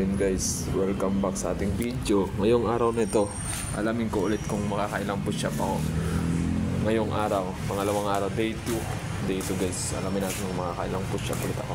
Ayun guys, welcome back sa ating video. Ngayong araw nito, alamin ko ulit kung makakailang push up ako. Ngayong araw, pangalawang araw, day 2. Day 2 guys, alamin natin kung makakailang push up ulit ako.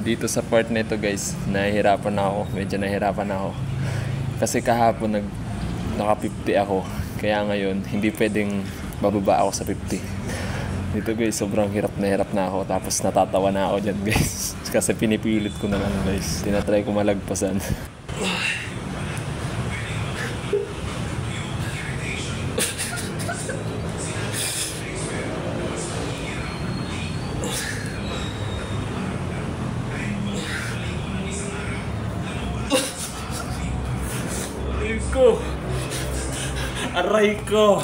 Dito sa part nito guys, medyo nahihirapan ako. Kasi kahapon naka 50 ako. Kaya ngayon, hindi pwedeng bababa ako sa 50. Dito guys, sobrang hirap na ako. Tapos natatawa na ako dyan guys. Kasi pinipilit ko na lang guys. Tinatry ko malagpasan. Aray ko!